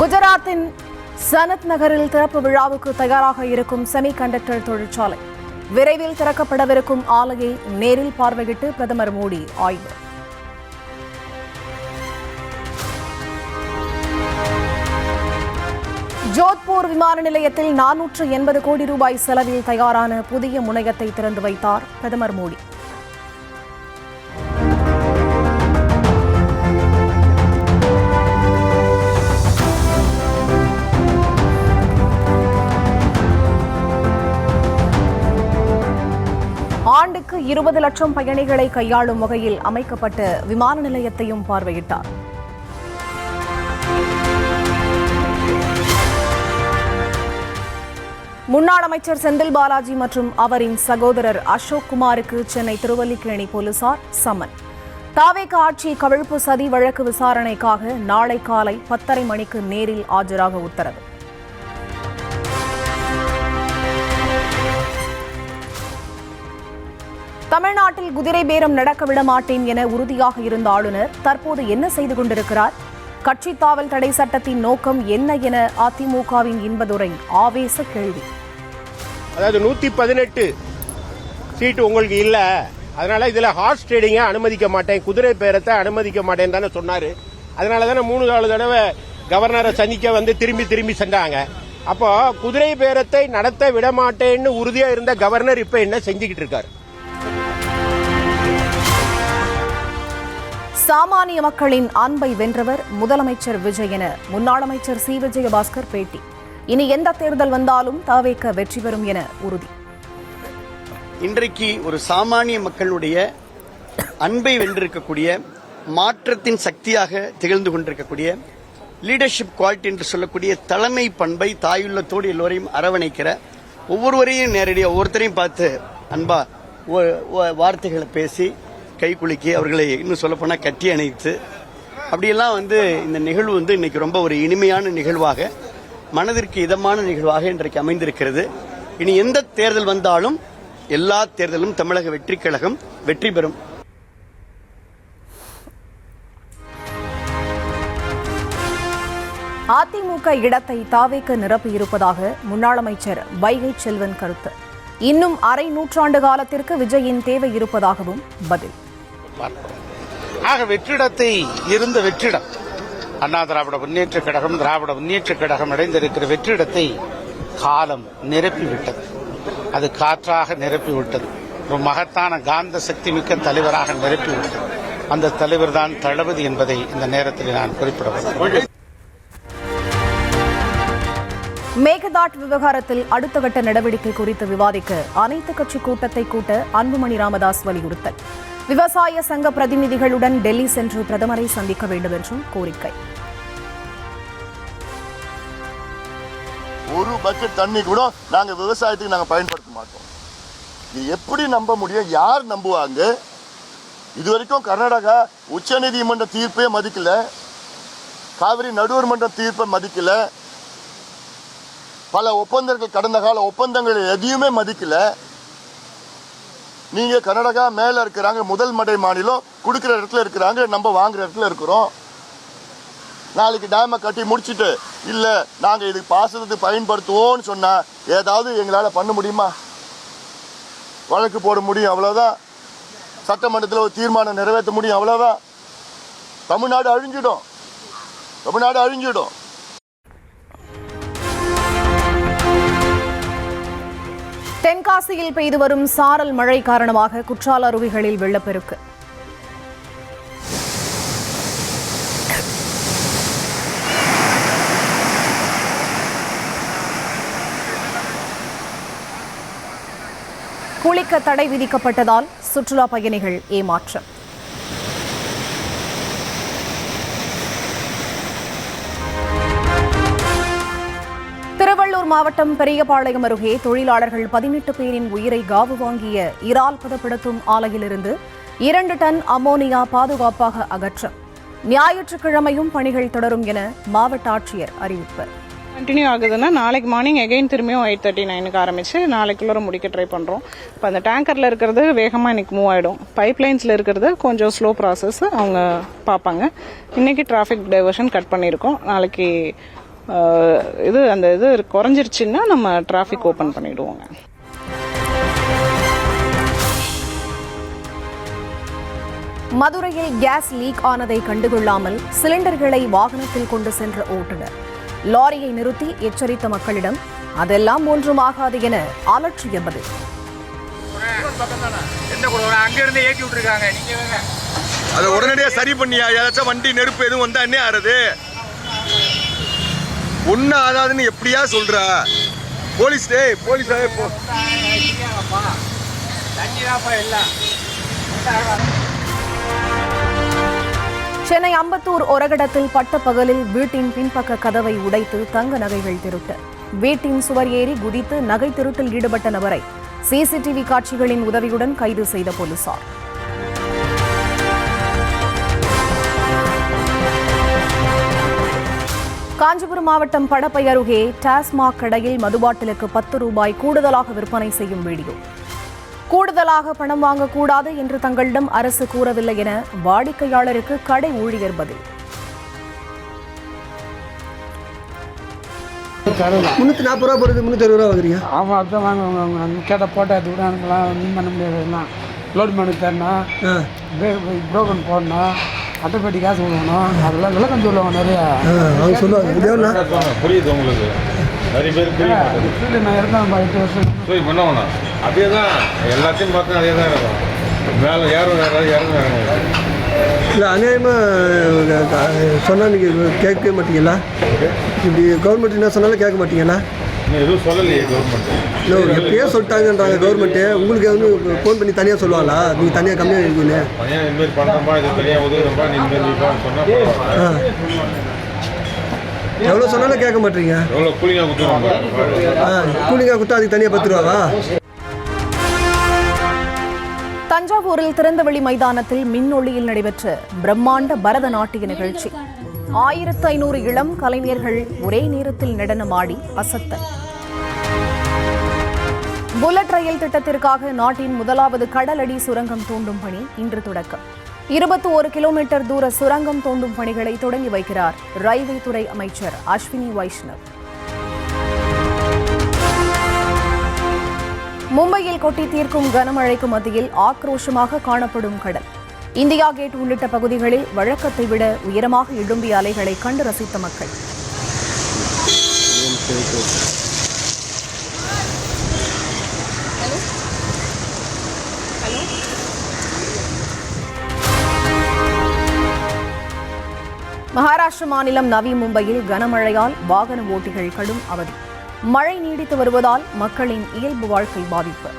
குஜராத்தின் சனத் நகரில் திறப்பு விழாவுக்கு தயாராக இருக்கும் செமிகண்டக்டர் தொழிற்சாலை விரைவில் திறக்கப்படவிருக்கும் ஆலையை நேரில் பார்வையிட்டு பிரதமர் மோடி ஆய்வு. ஜோத்பூர் விமான நிலையத்தில் 480 கோடி ரூபாய் செலவில் தயாரான புதிய முனையத்தை திறந்து வைத்தார் பிரதமர் மோடி. ஆண்டுக்கு 20 லட்சம் பயணிகளை கையாளும் வகையில் அமைக்கப்பட்ட விமான நிலையத்தையும் பார்வையிட்டார். முன்னாள் அமைச்சர் செந்தில் பாலாஜி மற்றும் அவரின் சகோதரர் அசோக் குமாருக்கு சென்னை திருவல்லிக்கேணி போலீசார் சம்மன். தாவேக ஆட்சி கவிழ்ப்பு சதி வழக்கு விசாரணைக்காக நாளை காலை 10:30 மணிக்கு நேரில் ஆஜராக உத்தரவு. தமிழ்நாட்டில் குதிரை பேரம் நடக்க விட மாட்டேன் என உறுதியாக இருந்த ஆளுநர் தற்போது என்ன செய்து கொண்டிருக்கிறார்? கட்சி தாவல் தடை சட்டத்தின் நோக்கம் என்ன என அதிமுகவின் இன்பதுரை ஆவேச கேள்வி. அதாவது 118 சீட்டு உங்களுக்கு இல்ல, அதனால இதுல ஹார்ஸ் ட்ரேடிங்க அனுமதிக்க மாட்டேன், குதிரை பேரத்தை அனுமதிக்க மாட்டேன் தானே சொன்னாரு. அதனாலதானே 3-4 தடவை கவர்னரை சந்திக்க திரும்பி சென்றாங்க. அப்போ குதிரை பேரத்தை நடத்த விட மாட்டேன்னு உறுதியா இருந்த கவர்னர் இப்ப என்ன செஞ்சுக்கிட்டு இருக்காரு? சாமானிய மக்களின் அன்பை வென்றவர் முதலமைச்சர் விஜய் என முன்னாள் அமைச்சர் சி. விஜயபாஸ்கர் பேட்டி. இனி எந்த தேர்தல் வந்தாலும் தாவேக வெற்றி பெறும் என உறுதி. இன்றைக்கு ஒரு சாமானிய மக்களுடைய அன்பை வென்றிருக்கக்கூடிய, மாற்றத்தின் சக்தியாக திகழ்ந்து கொண்டிருக்கக்கூடிய, லீடர்ஷிப் குவாலிட்டி என்று சொல்லக்கூடிய தலைமை பண்பை தாயுள்ளத்தோடு எல்லோரையும் அரவணைக்கிற, ஒவ்வொருவரையும் நேரடியாக ஒவ்வொருத்தரையும் பார்த்து அன்பா வார்த்தைகளை பேசி கை குலுக்கி அவர்களை இன்னும் சொல்லப்போனால் கட்டி அணைத்து அப்படியெல்லாம் இந்த நிகழ்வு இன்னைக்கு ரொம்ப ஒரு இனிமையான நிகழ்வாக, மனதிற்கு இதமான நிகழ்வாக இன்றைக்கு அமைந்திருக்கிறது. இனி எந்த தேர்தல் வந்தாலும் எல்லா தேர்தலும் தமிழக வெற்றி கழகம் வெற்றி பெறும். அதிமுக இடத்தை தாவேக நிரப்பியிருப்பதாக முன்னாள் அமைச்சர் வைகை செல்வன் கருத்து. இன்னும் அரை நூற்றாண்டு காலத்திற்கு விஜயின் தேவை இருப்பதாகவும் பதில். ஆக வெற்றிடத்தை இருந்த வெற்றிடம் அண்ணா திராவிட முன்னேற்ற கழகம், திராவிட முன்னேற்ற கழகம் அடைந்திருக்கிற வெற்றிடத்தை காலம் நிரப்பிவிட்டது. அது காற்றாக நிரப்பிவிட்டது. ஒரு மகத்தான காந்த சக்தி மிக்க தலைவராக நிரப்பிவிட்டது. அந்த தலைவர் தான் தளபதி என்பதை இந்த நேரத்தில் நான் குறிப்பிடுகிறேன். மேகதாட் விவகாரத்தில் அடுத்த கட்ட நடவடிக்கை குறித்து விவாதிக்க அனைத்து கட்சி கூட்டத்தை கூட்ட அன்புமணி ராமதாஸ் வலியுறுத்தல். விவசாய சங்க பிரதிநிதிகளுடன் டெல்லி சென்று பிரதமரை சந்திக்க வேண்டும் என்றும் கோரிக்கை. ஒரு பக்கெட் தண்ணி கூட நாங்க விவசாயத்துக்கு நாங்க பயன்படுத்த மாட்டோம். இது எப்படி நம்ப முடியும்? யார் நம்புவாங்க? இதுவரைக்கும் கர்நாடகா உச்சநீதிமன்ற தீர்ப்பே மதிக்கல, காவிரி நடுவர் மன்ற தீர்ப்பை மதிக்கல, பல ஒப்பந்தங்கள் கடந்த கால ஒப்பந்தங்கள் எதையுமே மதிக்கல. நீங்க கர்நாடகா மேல இருக்கிறாங்க, முதல் மடை மாநிலம், கொடுக்கிற இடத்துல இருக்கிறாங்க, நம்ம வாங்குற இடத்துல இருக்கிறோம். நாளைக்கு டேமை கட்டி முடிச்சுட்டு இல்ல நாங்க இதுக்கு பாசனத்துக்கு பயன்படுத்துவோம்னு சொன்னா ஏதாவது எங்களால பண்ண முடியுமா? வழக்கு போட முடியும், அவ்வளவுதான். சட்டமன்றத்தில் ஒரு தீர்மானம் நிறைவேற்ற முடியும், அவ்வளவுதான். தமிழ்நாடு அழிஞ்சிடும். தென்காசியில் பெய்து வரும் சாரல் மழை காரணமாக குற்றால அருவிகளில் வெள்ளப்பெருக்கு. குளிக்க தடை விதிக்கப்பட்டதால் சுற்றுலா பயணிகள் ஏமாற்றம். திருவள்ளூர் மாவட்டம் பெரியபாளையம் அருகே தொழிலாளர்கள் 18 பேரின் உயிரை காவு வாங்கிய இறால் பதப்படுத்தும் ஆலையிலிருந்து 2 டன் அமோனியா பாதுகாப்பாக அகற்றம். ஞாயிற்றுக்கிழமையும் பணிகள் தொடரும் என மாவட்ட ஆட்சியர் அறிவிப்பு. கண்டினியூ ஆகுதுன்னா நாளைக்கு மார்னிங் எகைன் திரும்பியும் 8:39க்கு ஆரம்பிச்சு நாளைக்குள்ள முடிக்க ட்ரை பண்ணுறோம். இப்போ அந்த டேங்கரில் இருக்கிறது வேகமாக இன்னைக்கு மூவ் ஆகிடும். பைப்லைன்ஸில் இருக்கிறது கொஞ்சம் ஸ்லோ ப்ராசஸ், அவங்க பார்ப்பாங்க. இன்னைக்கு டிராஃபிக் டைவர்ஷன் கட் பண்ணியிருக்கோம். நாளைக்கு அந்த இது குறைஞ்சிருச்சுன்னா நம்ம டிராஃபிக் ஓப்பன் பண்ணிடுவோங்க. மதுரையில் கேஸ் லீக் ஆனதை கண்டுகொள்ளாமல் சிலிண்டர்களை வாகனத்தில் கொண்டு சென்ற ஓட்டுநர் லாரியை நிறுத்தி எச்சரித்த மக்களிடம் அதெல்லாம் ஒன்றும் ஆகாது என அலட்சிய பதில். அதை உடனடியாக சரி பண்ணியா? ஏதாச்சும் வண்டி நெருப்பு எதுவும் வந்தா என்ன ஆறுது? ஒன்னும் ஆகாதுன்னு எப்படியா சொல்ற? போலீஸே போ. சென்னை அம்பத்தூர் ஒரகடத்தில் பட்டப்பகலில் வீட்டின் பின்பக்க கதவை உடைத்து தங்க நகைகள் திருட்டு. வீட்டின் சுவர் ஏறி குதித்து நகை திருட்டில் ஈடுபட்ட நபரை சிசிடிவி காட்சிகளின் உதவியுடன் கைது செய்த போலீசார். காஞ்சிபுரம் மாவட்டம் படப்பை அருகே டாஸ்மாக் கடையில் மதுபாட்டிலுக்கு 10 ரூபாய் கூடுதலாக விற்பனை செய்யும் வீடியோ. கூடுதலாக பணம் வாங்கக்கூடாது என்று தங்களிடம் அரசு கூறவில்லை என வாடிக்கையாளருக்கு கடை ஊழியர் பதில். 340 ரூபா போடுறது 360 ரூபா வாங்குறீங்க? ஆமாம், அதுதான் வாங்குவாங்க. கேட்டால் போட்டால் அது கூட அனுப்பலாம், ஒன்றும் பண்ண முடியாது. லோட் பண்ணி தரணும், ப்ரோக்கன் போடணும், அட்டைப்பேட்டி காசு கொடுக்கணும், அதெல்லாம் விளக்கம் சொல்லுவாங்க நிறையா. அவங்க சொல்லுவாங்க. புரியுது உங்களுக்கு? நிறைய பேர் புரியுது. நான் இருக்கேன் 8 வருஷம். போய் பண்ண அதே தான் எல்லாத்தையும் பார்த்தா அதே தான் இருக்கும். மேலே யாரும் இறங்க இல்லை, அநியாயமாக சொன்னால் நீங்கள் கேட்கவே மாட்டீங்களா? இப்படி கவர்மெண்ட் என்ன சொன்னாலும் கேட்க மாட்டீங்களா? எதுவும் சொல்லலையே கவர்மெண்ட். இல்லை, எப்பயே சொல்லிட்டாங்கன்றாங்க கவர்மெண்ட்டு. உங்களுக்கு வந்து ஃபோன் பண்ணி தனியாக சொல்லுவாங்களா? நீங்கள் தனியாக கம்மியாக இருக்கீங்க, தனியாக இதுமாரி பண்ணுறோம்பா, இது தனியாக உதவுறோம்பா, நீ இதுமாரி சொன்னால் எவ்வளோ சொன்னாலும் கேட்க மாட்டீங்க. எவ்வளோ கூலிங்காக கொடுத்துருவாங்க? கூலிங்காக கொடுத்தா அதுக்கு தனியாக 10 ரூபாவா? தஞ்சாவூரில் திறந்தவெளி மைதானத்தில் மின்னொளியில் நடைபெற்ற பிரம்மாண்ட பரதநாட்டிய நிகழ்ச்சி. 1500 இளம் கலைஞர்கள் ஒரே நேரத்தில் நடனமாடி அசத்தல். புல்லட் ரயில் திட்டத்திற்காக நாட்டின் முதலாவது கடலடி சுரங்கம் தோண்டும் பணி இன்று தொடக்கம். 21 கிலோமீட்டர் தூர சுரங்கம் தோண்டும் பணிகளை தொடங்கி வைக்கிறார் ரயில்வே துறை அமைச்சர் அஸ்வினி வைஷ்ணவ். மும்பையில் கொட்டி தீர்க்கும் கனமழைக்கு மத்தியில் ஆக்ரோஷமாக காணப்படும் கடல். இந்தியா கேட் உள்ளிட்ட பகுதிகளில் வழக்கத்தை விட உயரமாக எழும்பிய அலைகளை கண்டு ரசித்த மக்கள். மகாராஷ்டிர மாநிலம் நவி மும்பையில் கனமழையால் வாகன ஓட்டிகள் கடும் அவதி. மழை நீடித்து வருவதால் மக்களின் இயல்பு வாழ்க்கை பாதிப்பு.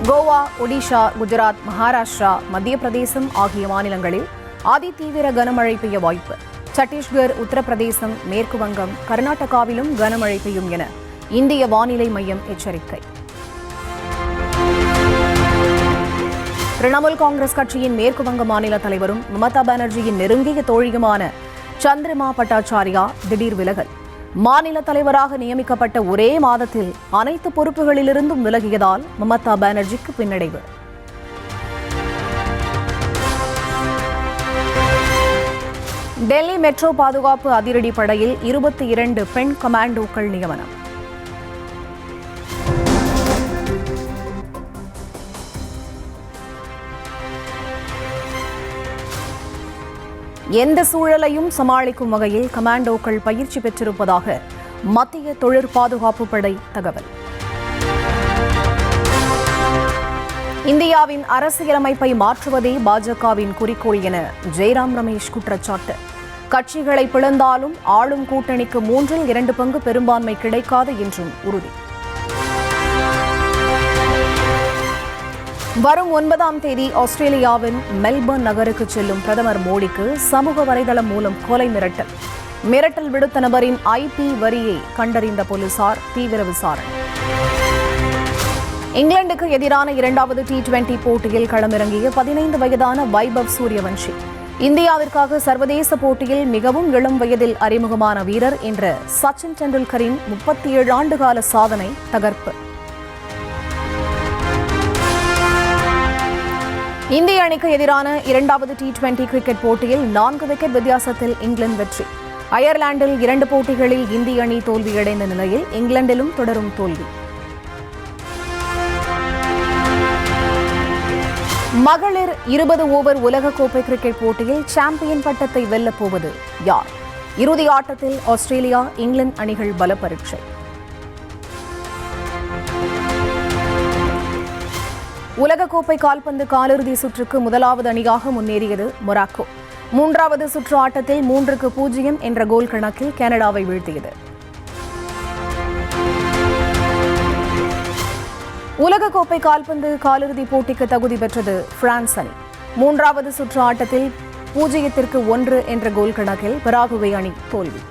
கோவா, ஒடிஷா, குஜராத், மகாராஷ்டிரா, மத்திய பிரதேசம் ஆகிய மாநிலங்களில் அதிதீவிர கனமழை பெய்ய வாய்ப்பு. சத்தீஸ்கர், உத்தரப்பிரதேசம், மேற்கு வங்கம், கர்நாடகாவிலும் கனமழை பெய்யும் என இந்திய வானிலை மையம் எச்சரிக்கை. திரிணாமுல் காங்கிரஸ் கட்சியின் மேற்கு வங்க மாநில தலைவரும் மமதா பானர்ஜியின் நெருங்கிய தோழியுமான சந்திரமா பட்டாச்சாரியா திடீர் விலகல். மாநில தலைவராக நியமிக்கப்பட்ட ஒரே மாதத்தில் அனைத்து பொறுப்புகளிலிருந்தும் விலகியதால் மமதா பானர்ஜிக்கு பின்னடைவு. டெல்லி மெட்ரோ பாதுகாப்பு அதிரடி படையில் 22 பெண் கமாண்டோக்கள் நியமனம். எந்த சூழலையும் சமாளிக்கும் வகையில் கமாண்டோக்கள் பயிற்சி பெற்றிருப்பதாக மத்திய தொழிற் பாதுகாப்பு படை தகவல். இந்தியாவின் அரசியலமைப்பை மாற்றுவதே பாஜகவின் குறிக்கோள் என ஜெய்ராம் ரமேஷ் குற்றச்சாட்டு. கட்சிகளை பிளந்தாலும் ஆளும் கூட்டணிக்கு 2/3 பங்கு பெரும்பான்மை கிடைக்காது என்றும் உறுதி. வரும் 9ஆம் தேதி ஆஸ்திரேலியாவின் மெல்பர்ன் நகருக்கு செல்லும் பிரதமர் மோடிக்கு சமூக வலைதளம் மூலம் கொலை மிரட்டல். மிரட்டல் விடுத்த நபரின் IP வரியை கண்டறிந்த போலீசார் தீவிர விசாரணை. இங்கிலாந்துக்கு எதிரான 2வது T20 போட்டியில் களமிறங்கிய 15 வயதான வைபவ் சூரியவன்ஷி இந்தியாவிற்காக சர்வதேச போட்டியில் மிகவும் இளம் வயதில் அறிமுகமான வீரர் என்ற சச்சின் டெண்டுல்கரின் 37 ஆண்டுகால சாதனை தகர்ப்பு. இந்திய அணிக்கு எதிரான 2வது T20 கிரிக்கெட் போட்டியில் 4 விக்கெட் வித்தியாசத்தில் இங்கிலாந்து வெற்றி. அயர்லாந்தில் 2 போட்டிகளில் இந்திய அணி தோல்வியடைந்த நிலையில் இங்கிலாந்திலும் தொடரும் தோல்வி. மகளிர் 20 ஓவர் உலகக்கோப்பை கிரிக்கெட் போட்டியில் சாம்பியன் பட்டத்தை வெல்லப் போவது யார்? இறுதி ஆட்டத்தில் ஆஸ்திரேலியா, இங்கிலாந்து அணிகள் பல பரீட்சை. உலகக்கோப்பை கால்பந்து காலிறுதி சுற்றுக்கு முதலாவது அணியாக முன்னேறியது மொராக்கோ. 3வது சுற்று ஆட்டத்தில் 3-0 என்ற கோல் கணக்கில் கனடாவை வீழ்த்தியது. உலகக்கோப்பை கால்பந்து காலிறுதி போட்டிக்கு தகுதி பெற்றது பிரான்ஸ் அணி. 3வது சுற்று ஆட்டத்தில் 0-1 என்ற கோல் கணக்கில் பராகுவே அணி தோல்வி.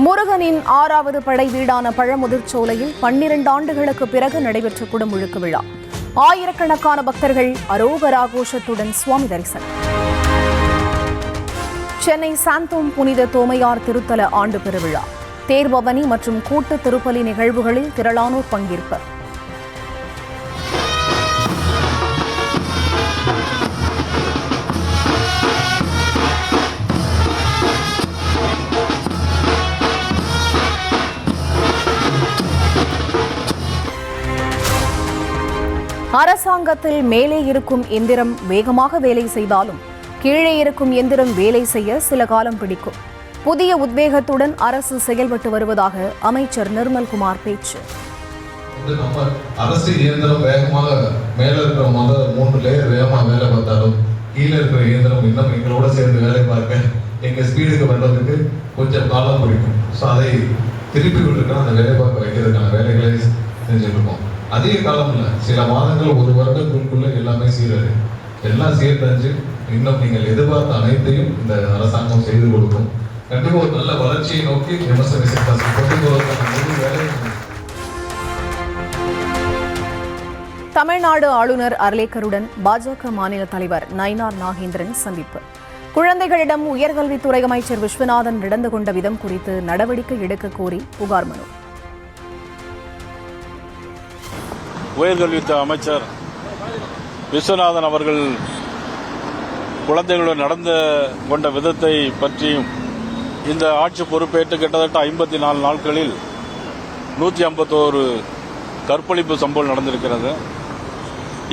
முருகனின் 6வது படை வீடான பழமுதிர்ச்சோலையில் 12 ஆண்டுகளுக்கு பிறகு நடைபெற்ற குடமுழுக்கு விழா. ஆயிரக்கணக்கான பக்தர்கள் அரோகரா கோஷத்துடன் சுவாமி தரிசனம். சென்னை சாந்தோம் புனித தோமையார் திருத்தல ஆண்டு பெருவிழா. தேர்பவனி மற்றும் கூட்டு திருப்பலி நிகழ்வுகளில் திரளானோர் பங்கேற்பு. அரசாங்கத்தில் மேலே இருக்கும் எந்திரம் வேகமாக வேலை செய்தாலும் கீழே இருக்கும் எந்திரம் வேலை செய்ய சில காலம் பிடிக்கும். புதிய உத்வேகத்துடன் அரசு செயல்பட்டு வருவதாக அமைச்சர் நிர்மல்குமார் பேச்சு. நம்ம அரசு இயந்திரம் வேகமாக மேல இருக்கிற முதல் 3 லேயர் வேகமாக வேலை பார்த்தாலும் கீழே இருக்கிற இயந்திரம் இன்னும் எங்களோட சேர்ந்து வேலை பார்க்க எங்க ஸ்பீடுக்கு வர்றதுக்கு கொஞ்சம் காலம் பிடிக்கும். ஸோ அதை திருப்பி விட்டுருக்க அந்த வேலை பார்க்க வைக்கிறதுக்கான வேலைகளை செஞ்சுட்டு இருக்கோம். அதிக காலம் இல்லை, சில மாதங்கள் 1 வருடங்களுக்குள்ள எல்லாமே சீரழி எல்லாம் சீர்தஞ்சு இன்னும் நீங்கள் எதிர்பார்த்த அனைத்தையும் இந்த அரசாங்கம் செய்து கொடுக்கும். கண்டிப்பாக ஒரு நல்ல வளர்ச்சியை நோக்கி எம்எஸ்எம்இ செக்டர்ஸ் கொண்டு போவதற்கான முழு வேலை. தமிழ்நாடு ஆளுநர் அர்லேக்கருடன் பாஜக மாநில தலைவர் நயினார் நாகேந்திரன் சந்திப்பு. குழந்தைகளிடம் உயர்கல்வித்துறை அமைச்சர் விஸ்வநாதன் நடந்து கொண்ட விதம் குறித்து நடவடிக்கை எடுக்க கோரி புகார் மனு. உயர்கல்வித்துறை அமைச்சர் விஸ்வநாதன் அவர்கள் குழந்தைகளுடன் நடந்து கொண்ட விதத்தை பற்றியும் இந்த ஆட்சி பொறுப்பேற்று கிட்டத்தட்ட 54 நாட்களில் 151 கற்பழிப்பு சம்பவம் நடந்திருக்கிறது.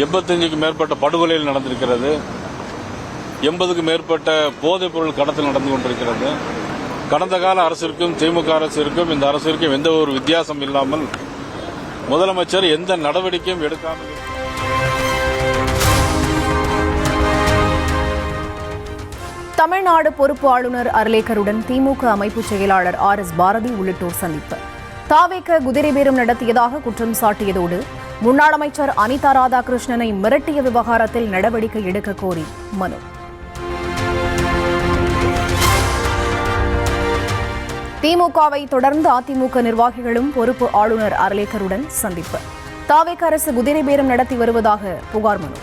85க்கும் மேற்பட்ட படுகொலைகள் நடந்திருக்கிறது. 80க்கும் மேற்பட்ட போதைப் பொருள் கடத்தல் நடந்து கொண்டிருக்கிறது. கடந்த கால அரசிற்கும் திமுக அரசிற்கும் இந்த அரசிற்கும் எந்த ஒரு வித்தியாசம் இல்லாமல் முதலமைச்சர் எந்த நடவடிக்கையும் எடுக்காமல். தமிழ்நாடு பொறுப்பு ஆளுநர் அர்லேக்கருடன் திமுக அமைப்பு செயலாளர் RS பாரதி உள்ளிட்டோர் சந்திப்பு. தாவேக குதிரை பேரம் நடத்தியதாக குற்றம் சாட்டியதோடு முன்னாள் அமைச்சர் அனிதா ராதாகிருஷ்ணனை மிரட்டிய விவகாரத்தில் நடவடிக்கை எடுக்க கோரி மனு. திமுகவை தொடர்ந்து அதிமுக நிர்வாகிகளும் பொறுப்பு ஆளுநர் அர்லேக்கருடன் சந்திப்பு. தாவேக அரசு குதிரை பேரம் நடத்தி வருவதாக புகார் மனு.